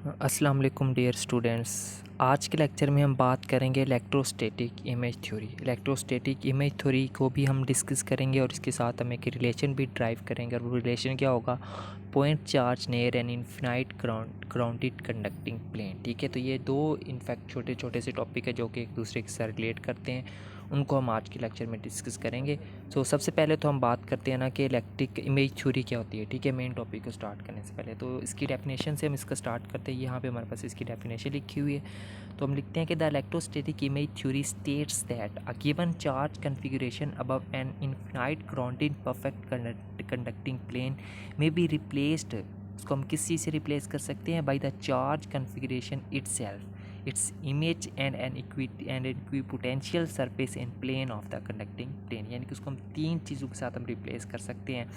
अस्सलाम वालेकुम dear students. आज के लेक्चर में हम बात करेंगे electrostatic image theory. Electrostatic image theory को भी हम डिस्कस करेंगे और इसके साथ हम एक रिलेशन भी ड्राइव करेंगे। और वो रिलेशन क्या होगा? Point charge near an infinite grounded conducting plane. ठीक है, तो ये दो इनफैक्ट छोटे छोटे से टॉपिक है जो कि एक दूसरे के साथ रिलेट करते हैं, उनको हम आज के लेक्चर में डिस्कस करेंगे। सबसे पहले तो हम बात करते हैं ना कि इलेक्ट्रिक इमेज थ्योरी क्या होती है। ठीक है, मेन टॉपिक को स्टार्ट करने से पहले तो इसकी डेफिनेशन से हम इसका स्टार्ट करते हैं। यहाँ पे हमारे पास इसकी डेफिनेशन लिखी हुई है, तो हम लिखते हैं कि the electrostatic image theory states that a given charge configuration above an infinite grounded perfect conducting plane में बी रिप्लेस्ड। उसको हम किस चीज़ से रिप्लेस कर सकते हैं? By the charge configuration itself, its image and an equipotential surface in plane of the conducting plane. यानी कि उसको हम तीन चीज़ों के साथ हम रिप्लेस कर सकते हैं।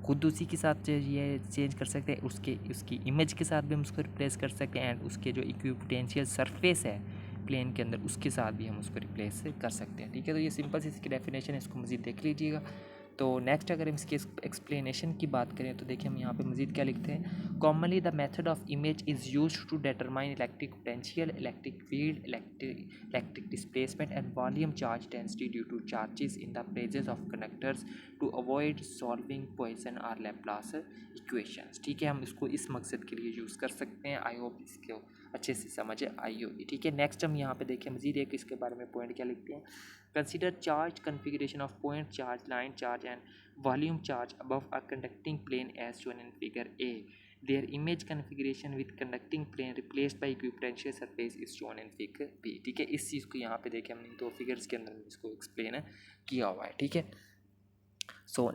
खुद उसी के साथ ये चेंज कर सकते हैं, उसकी इमेज के साथ भी हम उसको रिप्लेस कर सकते हैं, एंड उसके जो इक्विपोटेंशियल सरफेस है प्लेन के अंदर उसके साथ भी हम उसको रिप्लेस कर सकते हैं। ठीक है, तो ये सिंपल सी इसकी डेफिनेशन है, इसको मज़ीद देख लीजिएगा। तो नेक्स्ट अगर हम इसके एक्सप्लेनेशन की बात करें तो देखिए हम यहाँ पे मज़ीद क्या लिखते हैं। Commonly the method of image is used to determine electric potential, electric field, electric displacement and volume charge density due to charges in the presence of conductors to avoid solving Poisson और Laplace equations. ठीक है, हम इसको इस मकसद के लिए use कर सकते हैं। आई होप इसको अच्छे से समझ आई होगी। ठीक है, नेक्स्ट हम यहाँ पे देखें मज़ीद एक इसके बारे में पॉइंट क्या लिखते हैं। Consider charge configuration of point charge, line charge and volume charge above a conducting plane as shown in figure A. Their image configuration with conducting plane replaced by equipotential surface is shown in figure B। ठीक है, इस चीज़ को यहाँ पे देखें हमने दो figures के अंदर इसको एक्सप्लेन किया हुआ है। ठीक है,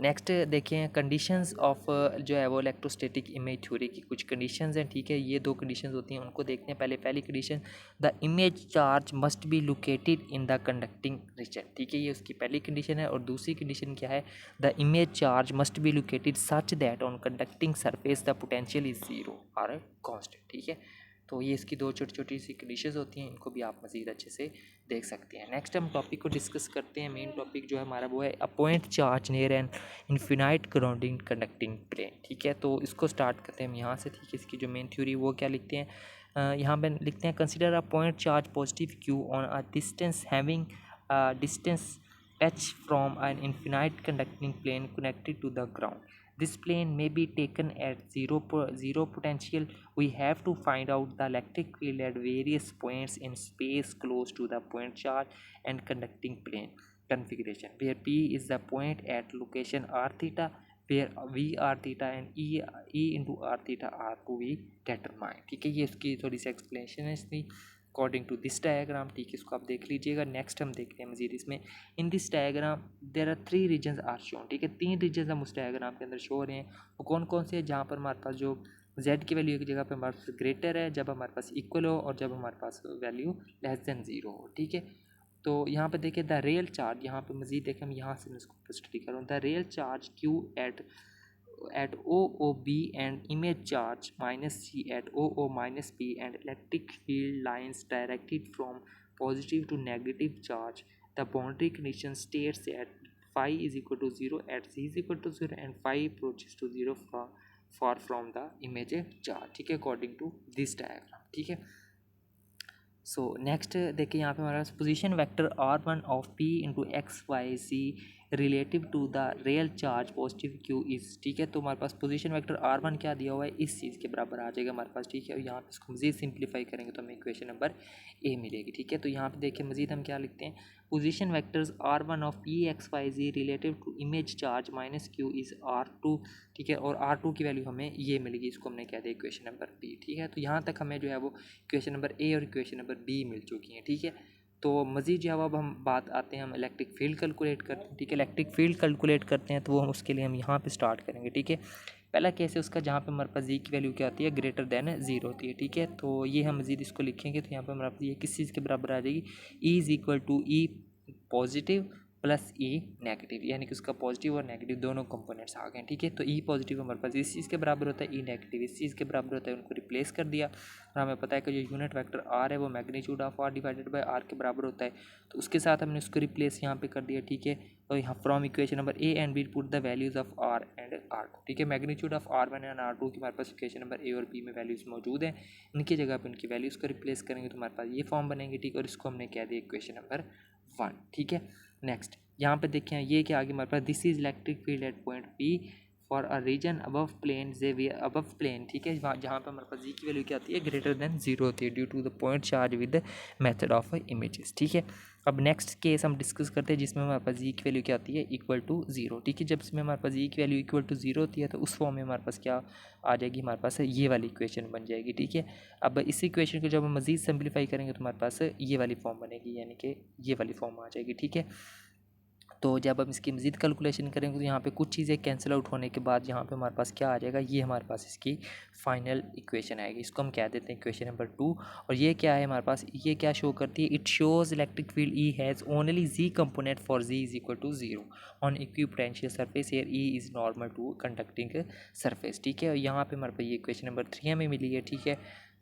नेक्स्ट देखें कंडीशंस ऑफ जो है वो इलेक्ट्रोस्टैटिक इमेज थ्योरी की कुछ कंडीशंस हैं। ठीक है, ये दो कंडीशंस होती हैं, उनको देखते हैं। पहली condition, the image charge must be located in the conducting region. ठीक है, ये उसकी पहली कंडीशन है। और दूसरी कंडीशन क्या है? The image charge must be located such that on conducting surface the potential is zero or constant. ठीक है, तो ये इसकी दो छोटी छोटी सी कंडीशंस होती हैं, इनको भी आप मज़ीद अच्छे से देख सकते हैं। नेक्स्ट हम टॉपिक को डिस्कस करते हैं। मेन टॉपिक जो है हमारा वो है a point charge near an infinite grounding conducting plane. ठीक है, तो इसको स्टार्ट करते हैं हम यहाँ से। ठीक है, इसकी जो मेन थ्योरी वो क्या लिखते हैं, यहाँ पे लिखते हैं consider a point charge positive Q on a distance having distance h from an infinite conducting plane connected to the ground. This plane may be taken at zero potential. We have to find out the electric field at various points in space close to the point charge and conducting plane configuration, where P is the point at location r theta, where v r theta and e into r theta are to be determined। ठीक है, ये इसकी थोड़ी सी explanation है इसकी according to this diagram. ठीक है, इसको आप देख लीजिएगा। नेक्स्ट हम देखते हैं मजीद इसमें। In this diagram there are three regions are shown. ठीक है, तीन रीजन्स हम उस डायग्राम के अंदर शो हो रहे हैं। वो कौन कौन से हैं? जहाँ पर हमारे पास जो z की वैल्यू की जगह पे हमारे पास ग्रेटर है, जब हमारे पास इक्वल हो, और जब हमारे पास वैल्यू लेस देन ज़ीरो हो। ठीक है, तो यहाँ पे देखिए द रियल चार्ज, यहाँ पे मजीद देखें हम यहाँ से मैं इसको स्टडी करूँ। The real charge q at OOB and image charge minus C at OO minus P and electric field lines directed from positive to negative charge. The boundary condition states that phi is equal to 0 at C is equal to 0 and phi approaches to 0 far from the image charge। ठीक है, according to this diagram. ठीक है, next देखिए यहाँ पे हमारे पास position vector r1 of p into X Y C relative to the real charge positive q is. ठीक है, तो हमारे पास पोजीशन वेक्टर r1 क्या दिया हुआ है, इस चीज़ के बराबर आ जाएगा हमारे पास। ठीक है, और यहाँ पे इसको मज़ीद सिंप्लीफाई करेंगे तो हमें इक्वेशन नंबर ए मिलेगी। ठीक है, तो यहाँ पे देखिए मज़ीद हम क्या लिखते हैं। Position vectors r1 of p x y z relative to image charge minus q is r2। ठीक है, और r2 की वैल्यू हमें ये मिलेगी, इसको हमने कह दिया इक्वेशन नंबर बी। ठीक है, तो यहाँ तक हमें जो है वो इक्वेशन नंबर ए और इक्वेशन नंबर बी मिल चुकी हैं। ठीक है, तो मज़ीद जो है अब हम बात आते हैं, हम इलेक्ट्रिक फील्ड कैलकुलेट करते हैं। ठीक है, इलेक्ट्रिक फील्ड कैलकुलेट करते हैं तो वो हम उसके लिए हम यहाँ पे स्टार्ट करेंगे। ठीक है, पहला केस है उसका जहाँ पे हमारे पास जी की वैल्यू क्या होती है, ग्रेटर देन ज़ीरो होती है। ठीक है, तो ये हम मज़ीद इसको लिखेंगे तो यहाँ पे हमारे पास ये किस चीज़ के बराबर आ जाएगी, E is equal to E positive plus E negative, यानी कि उसका पॉजिटिव और नेगेटिव दोनों कंपोनेंट्स आ गए, ठीक है। तो ई पॉजिटिव हमारे पास इस चीज़ के बराबर होता है, ई नेगेटिव इस चीज़ के बराबर होता है, उनको रिप्लेस कर दिया और हमें पता है कि जो यूनिट वेक्टर आर है वो magnitude of R divided by R के बराबर होता है, तो उसके साथ हमने उसको रिप्लेस यहाँ पे कर दिया, ठीक है। और यहाँ from equation number A and B put the values of R and R two, ठीक है। Magnitude of R one and R two की हमारे पास इक्वेशन नंबर ए और बी में वैल्यूज मौजूद हैं, इनकी जगह पर इनकी वैल्यूज़ को रिप्लेस करेंगे तो हमारे पास ये फॉर्म बनेंगे, ठीक है। और इसको हमने कह दिया इक्वेशन नंबर 1, ठीक है। नेक्स्ट यहाँ पे देखें ये क्या आगे हमारे पास, this is electric field at point P for a region above plane above plane, ठीक है। जहाँ पे हमारे पास जी की वैल्यू क्या आती है, ग्रेटर देन 0 होती है due to the point charge with the method of images, ठीक है। अब नेक्स्ट केस हम डिस्कस करते हैं जिसमें हमारे पास जी की वैल्यू क्या आती है, इक्वल टू 0, ठीक है। जब इसमें हमारे पास जी की वैल्यू इक्वल टू 0 होती है तो उस फॉर्म में हमारे पास क्या आ जाएगी, हमारे पास ये वाली इक्वेशन बन जाएगी, ठीक है। अब इस इक्वेशन को जब हम मज़ीद सिंप्लीफाई करेंगे तो हमारे पास ये वाली फॉर्म बनेगी, यानी कि ये वाली फॉर्म आ जाएगी, ठीक है। तो जब हम इसकी मज़ीद कैलकुलेशन करेंगे तो यहाँ पे कुछ चीज़ें कैंसिल आउट होने के बाद यहाँ पे हमारे पास क्या आ जाएगा, ये हमारे पास इसकी फाइनल इक्वेशन आएगी, इसको हम कह देते हैं इक्वेशन नंबर 2। और ये क्या है हमारे पास, ये क्या शो करती है, it shows electric field E has only Z component for Z is equal to 0 on equipotential surface air E is normal to conducting surface, ठीक है। और यहाँ पे हमारे पास ये इक्वेशन नंबर 3 हमें मिली है, ठीक है।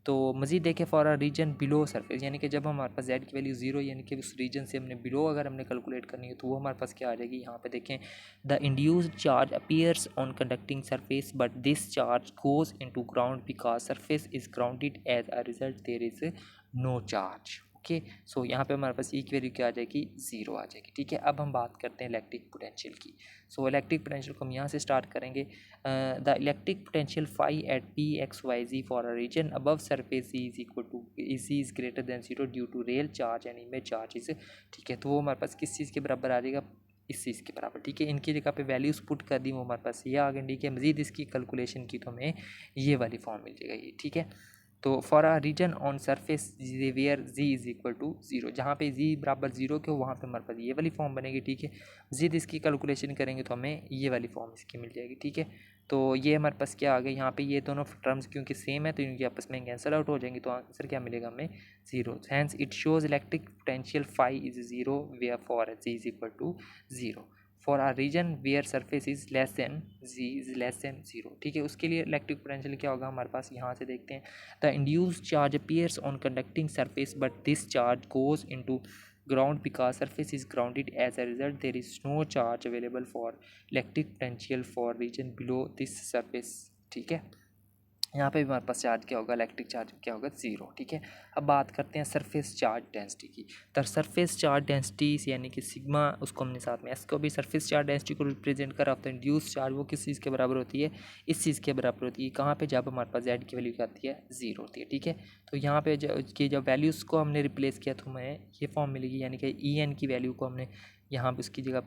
तो मज़ीद देखें for a region below surface, यानी कि जब हमारे पास जेड की वैल्यू 0, यानी कि उस रीजन से हमने बिलो अगर हमने कैलकुलेट करनी है तो वो हमारे पास क्या आ जाएगी, यहाँ पे देखें, the induced charge appears on conducting surface but this charge goes into ground because surface is grounded as a result there is no charge, okay. So यहाँ पे हमारे पास ई की वैल्यू क्या आ जाएगी, 0 आ जाएगी, ठीक है। अब हम बात करते हैं इलेक्ट्रिक पोटेंशियल की। सो इलेक्ट्रिक पोटेंशियल को हम यहाँ से स्टार्ट करेंगे। The electric potential phi at P X Y Z for a region above surface is equal to is greater than 0 due to real charge and image charges, ठीक है। तो वो हमारे पास किस चीज़ के बराबर आ जाएगा, इस चीज़ के बराबर, ठीक है। इनकी जगह पे वैल्यूज़ पुट कर दी, वो हमारे पास ये आ गई, ठीक है। मज़ीद इसकी कैलकुलेशन की तो हमें ये वाली फॉर्म मिल जाएगा ये, ठीक है। तो for a region on surface where Z is equal to 0, जहाँ पे जी बराबर 0 के हो वहाँ पे हमारे पास ये वाली फॉर्म बनेगी, ठीक है। मज़ीद इसकी कैलकुलेशन करेंगे तो हमें ये वाली फॉर्म इसकी मिल जाएगी, ठीक है। तो ये हमारे पास क्या आ गया, यहाँ पे ये दोनों टर्म्स क्योंकि सेम है तो इनकी आपस में कैंसिल आउट हो जाएंगी, तो आंसर क्या मिलेगा हमें, 0। Hence it shows electric potential phi is 0 where for Z is equal to 0 for R region where surface is less than Z is less than 0, ठीक है। उसके लिए इलेक्ट्रिक पोटेंशियल क्या होगा हमारे पास, यहाँ से देखते हैं, the induced charge appears on conducting surface but this charge goes into ground because surface is grounded. As a result there is no charge available for electric potential for region below this surface, ठीक है। यहाँ पे भी हमारे पास charge क्या होगा, electric charge क्या होगा, 0, ठीक है। अब बात करते हैं सरफेस चार्ज डेंसिटी की। तो सरफेस चार्ज डेंसिटी यानी कि सिग्मा, उसको हमने साथ में एस को भी सरफेस चार्ज डेंसिटी को रिप्रेजेंट करा होता है। इंड्यूस चार्ज वो किस चीज़ के बराबर होती है, इस चीज़ के बराबर होती है, कहाँ पे, जब हमारे पास जेड की वैल्यू क्या आती है, 0 होती है, ठीक है। तो यहाँ पे जब वैल्यूज़ को हमने रिप्लेस किया तो हमें ये फॉर्म मिलेगी, यानी कि ई एन की वैल्यू को हमने यहाँ पर उसकी जगह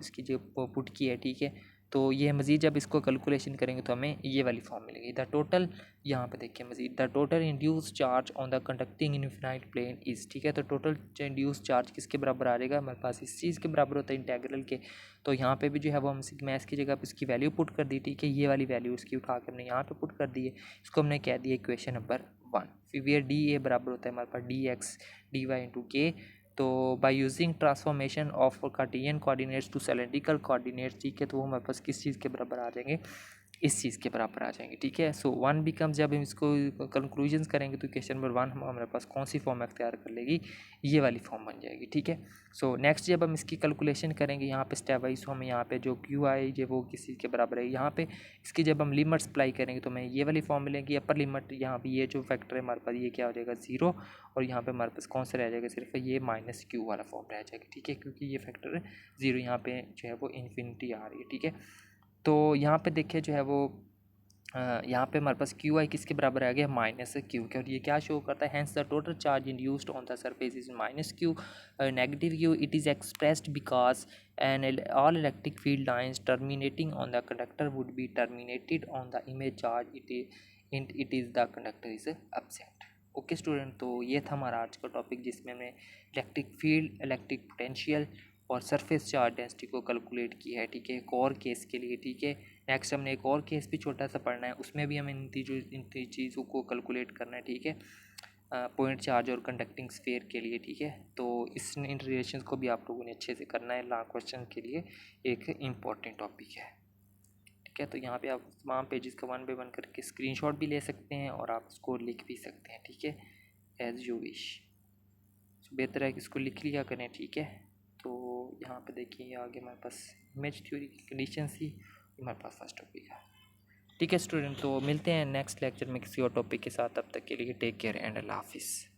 पुट की है, ठीक है। तो ये मज़ीद जब इसको कैलकुलेशन करेंगे तो हमें ये वाली फॉर्म मिलेगी। द टोटल, यहाँ पे देखिए Majeed, the total induce charge on the conducting infinite plane is, ठीक है। तो टोटल इंड्यूस चार्ज किसके बराबर आ जाएगा हमारे पास, इस चीज़ के बराबर होता है, इंटेग्रल के। तो यहाँ पे भी जो है वो हम सिग्मा एस की जगह पे इसकी वैल्यू पुट कर दी, ठीक है। ये वाली वैल्यू उसकी उठा कर हमने यहाँ पे पुट कर दी है, इसको हमने कह दिया इक्वेशन नंबर 1। फिर वी डी ए बराबर होता है हमारे पास D X D Y into K. तो by using transformation of Cartesian coordinates to cylindrical coordinates, ठीक है। तो वो हमारे पास किस चीज़ के बराबर आ जाएंगे, इस चीज़ के बराबर आ जाएंगे, ठीक है। सो 1 बिकम्स, जब हम इसको कंक्लूजन्स करेंगे तो क्वेश्चन नंबर 1 हमारे पास कौन सी फॉर्म अख्तियार कर लेगी, ये वाली फॉर्म बन जाएगी, ठीक है। सो नेक्स्ट जब हम इसकी कैलकुलेशन करेंगे यहाँ पे स्टेप वाइज, हमें यहाँ पे जो क्यू आई जो वो किस चीज़ के बराबर है, यहाँ पे इसकी जब हम लिमिट्स अप्लाई करेंगे तो हमें ये वाली फॉर्म मिलेगी। अपर लिमिट यहाँ पे ये जो फैक्टर है हमारे पास ये क्या हो जाएगा, 0, और यहाँ पे हमारे पास कौन सा रह जाएगा, सिर्फ ये माइनस क्यू वाला फॉर्म रह जाएगा, ठीक है। क्योंकि ये फैक्टर 0 यहाँ पे जो है वो इन्फिनिटी आ रही है, ठीक है। तो यहाँ पे देखिए जो है वो यहाँ पे हमारे पास क्यू आई किसके बराबर आ गया, माइनस क्यू के। और ये क्या शो करता है, hence the total charge induced on the surface is minus Q negative Q. It is expressed because an all electric field lines terminating on the conductor would be terminated on the image charge it is the conductor is absent. Okay student, तो ये था हमारा आज का topic जिसमें हमने electric field, electric potential और surface charge density को कैलकुलेट किया है, ठीक है, एक और केस के लिए, ठीक है। नेक्स्ट हमने एक और केस भी छोटा सा पढ़ना है, उसमें भी हमें इन चीज़ों को कैलकुलेट करना है, ठीक है। पॉइंट चार्ज और कंडक्टिंग स्फीयर के लिए, ठीक है। तो इन रिलेशन को भी आप लोगों ने अच्छे से करना है, लॉन्ग क्वेश्चन के लिए एक इम्पॉर्टेंट टॉपिक है, ठीक है। तो यहाँ पे आप तमाम पेजेस का 1 बाय 1 करके स्क्रीनशॉट भी ले सकते हैं और आप इसको लिख भी सकते हैं, ठीक है, एज़ यू विश। बेहतर है कि इसको लिख लिया करें, ठीक है। तो यहाँ पे देखिए आगे हमारे पास इमेज थ्योरी की कंडीशन थी, हमारे पास फर्स्ट टॉपिक है, ठीक है स्टूडेंट। तो मिलते हैं नेक्स्ट लेक्चर में किसी और टॉपिक के साथ, तब तक के लिए टेक केयर एंड अल्लाह हाफिज़।